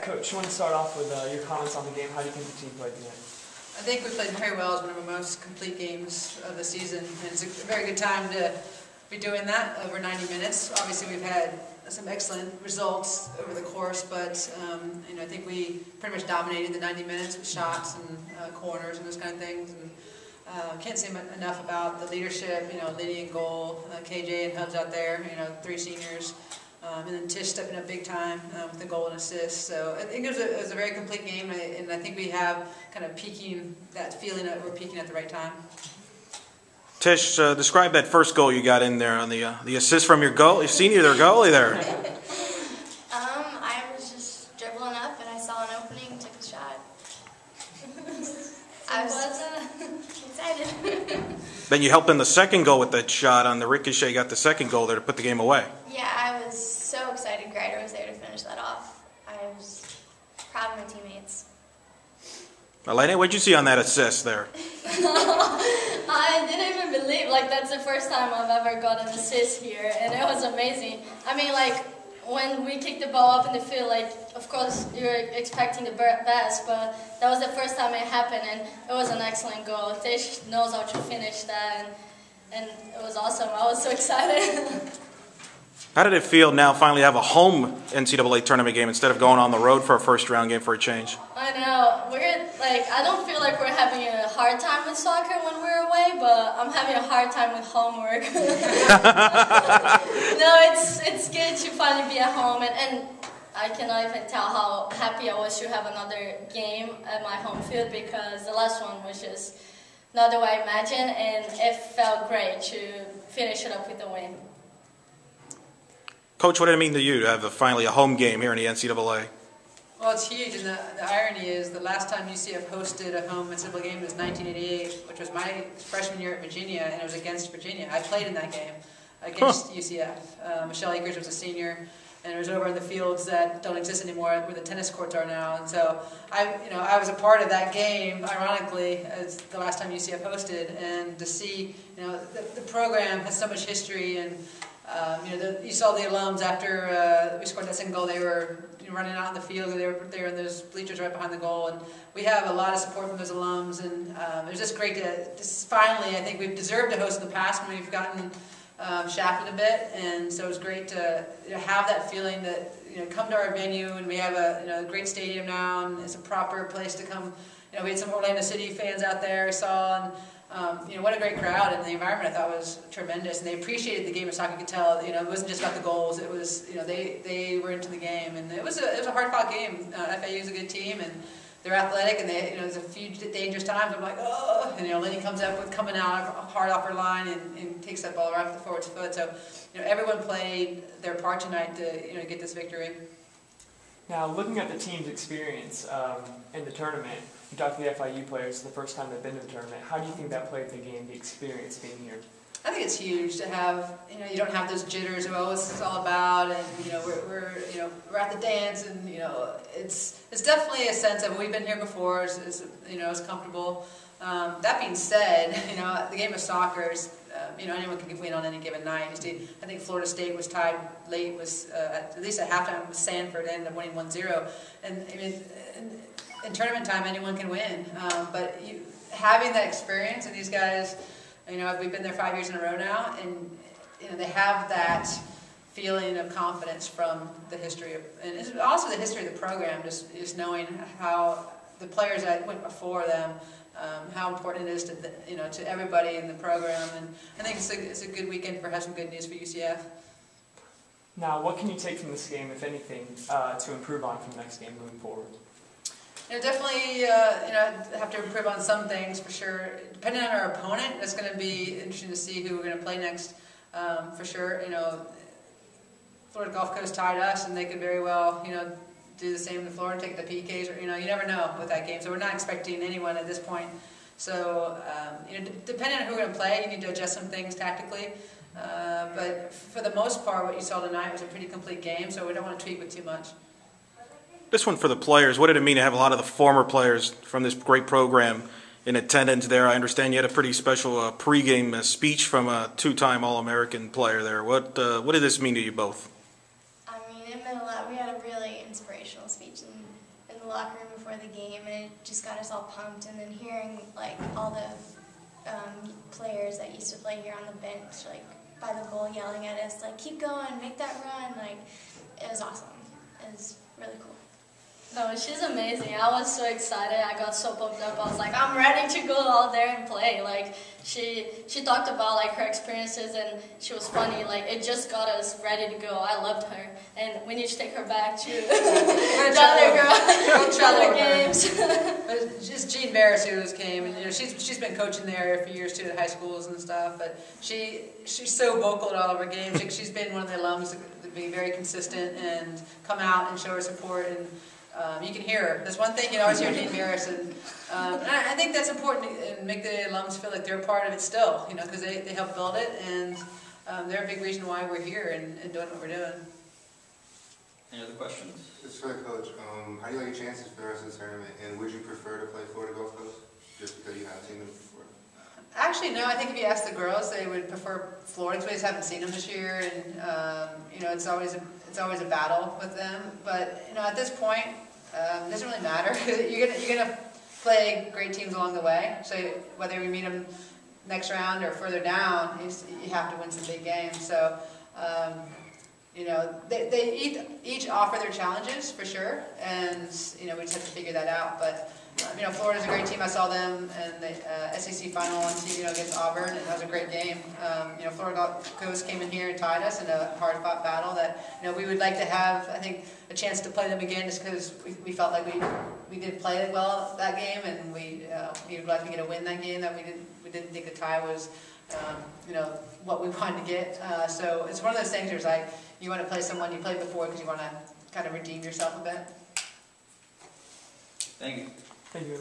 Coach, I want to start off with your comments on the game. How do you think the team played tonight? I think we played very well. It's one of our most complete games of the season, and it's a very good time to be doing that over 90 minutes. Obviously, we've had some excellent results over the course, but I think we pretty much dominated the 90 minutes with shots and corners and those kind of things. And can't say enough about the leadership. Liddy and goal, KJ and Hubs out there. 3 seniors. And then Tish stepping up big time with the goal and assist. So I think it was a very complete game, and I think we have kind of peaking, that feeling that we're peaking at the right time. Tish, describe that first goal you got in there on the assist from your goal. You've seen their goalie there. I was just dribbling up and I saw an opening and took a shot. I was excited. Then you helped in the second goal with that shot on the ricochet. Got the second goal there to put the game away. Yeah, I was so excited Greider was there to finish that off. I was proud of my teammates. Aline, what did you see on that assist there? I didn't even believe, that's the first time I've ever got an assist here, and it was amazing. I mean, when we kicked the ball up in the field, of course you're expecting the best, but that was the first time it happened, and it was an excellent goal. Tish knows how to finish that, and it was awesome. I was so excited. How did it feel now finally have a home NCAA tournament game instead of going on the road for a first-round game for a change? I know. I don't feel like we're having a hard time with soccer when we're away, but I'm having a hard time with homework. No, it's good to finally be at home, and I cannot even tell how happy I was to have another game at my home field, because the last one was just not the way I imagined, and it felt great to finish it up with a win. Coach, what did it mean to you to have finally a home game here in the NCAA? Well, it's huge, and the irony is the last time UCF hosted a home NCAA game was 1988, which was my freshman year at Virginia, and it was against Virginia. I played in that game against UCF. Michelle Akers was a senior, and it was over in the fields that don't exist anymore, where the tennis courts are now. And so I was a part of that game, ironically, as the last time UCF hosted, and to see, the program has so much history, and you saw the alums after we scored that second goal. They were running out in the field. They were there in those bleachers right behind the goal, and we have a lot of support from those alums. And it was just great to finally. I think we've deserved to host in the past when we've gotten shafted a bit, and so it was great to have that feeling that come to our venue, and we have a great stadium now, and it's a proper place to come. We had some Orlando City fans out there. I saw. And, what a great crowd, and the environment I thought was tremendous, and they appreciated the game of soccer. You could tell, it wasn't just about the goals. It was, they were into the game, and it was a hard-fought game. FAU is a good team, and they're athletic, and there's a few dangerous times. I'm like, oh, and Liddy comes up with coming out hard off her line and takes that ball right off the forward's foot. So, everyone played their part tonight to get this victory. Now, looking at the team's experience in the tournament, you talked to the FIU players the first time they've been to the tournament. How do you think that played the game, the experience being here? I think it's huge to have, you don't have those jitters of, what's this all about, and, we're at the dance, and, it's definitely a sense of, we've been here before, it's comfortable. That being said, the game of soccer is, anyone can win on any given night. I think Florida State was tied late, at least at halftime with Sanford, ended up winning 1-0. And in tournament time, anyone can win. But having that experience, and these guys, we've been there 5 years in a row now, and they have that feeling of confidence from the history of, and it's also the history of the program, just knowing how the players that went before them, how important it is to everybody in the program, and I think it's a good weekend for have some good news for UCF. Now, what can you take from this game, if anything, to improve on from the next game moving forward? Definitely, have to improve on some things for sure. Depending on our opponent, it's going to be interesting to see who we're going to play next. For sure, Florida Gulf Coast tied us, and they could very well, do the same to Florida, take the PKs, or you never know with that game. So we're not expecting anyone at this point. So depending on who we're going to play, you need to adjust some things tactically. But for the most part, what you saw tonight was a pretty complete game. So we don't want to tweak with too much. This one for the players. What did it mean to have a lot of the former players from this great program in attendance there? I understand you had a pretty special pregame speech from a two-time All-American player there. What did this mean to you both? I mean, it meant a lot. We had a really inspirational speech, and in the locker room before the game, and it just got us all pumped. And then hearing like all the players that used to play here on the bench, like by the goal, yelling at us, like "Keep going, make that run!" Like it was awesome. It was really cool. No, she's amazing. I was so excited. I got so pumped up. I was like, I'm ready to go out there and play. Like, she talked about like her experiences, and she was funny. Like, it just got us ready to go. I loved her, and we need to take her back to the other games. But it's just Jean Barris who came, and you know she's been coaching there for years too at high schools and stuff. But she's so vocal at all of her games. She's been one of the alums to be very consistent and come out and show her support. And you can hear her. There's one thing you always hear Jean Barris, and I think that's important and make the alums feel like they're a part of it still. You know, because they help build it, and they're a big reason why we're here and doing what we're doing. Any other questions? Just for the coach, how do you like your chances for the rest of the tournament, and would you prefer to play Florida Gulf Coast, just because you haven't seen them before? Actually, no. I think if you ask the girls, they would prefer Florida because we just haven't seen them this year, and you know, it's always a battle with them. But you know, at this point, it doesn't really matter because you're gonna play great teams along the way. So whether we meet them next round or further down, you have to win some big games. So. You know, they each offer their challenges for sure, and you know we just have to figure that out. But you know, Florida's a great team. I saw them in the SEC final against Auburn, and that was a great game. You know, Florida Coast came in here and tied us in a hard-fought battle that you know we would like to have. I think a chance to play them again, just because we felt like we did play well that game, and we would like to get a win that game. That we didn't think the tie was. You know, what we wanted to get. So it's one of those things where it's like, you want to play someone you played before because you want to kind of redeem yourself a bit. Thank you. Thank you.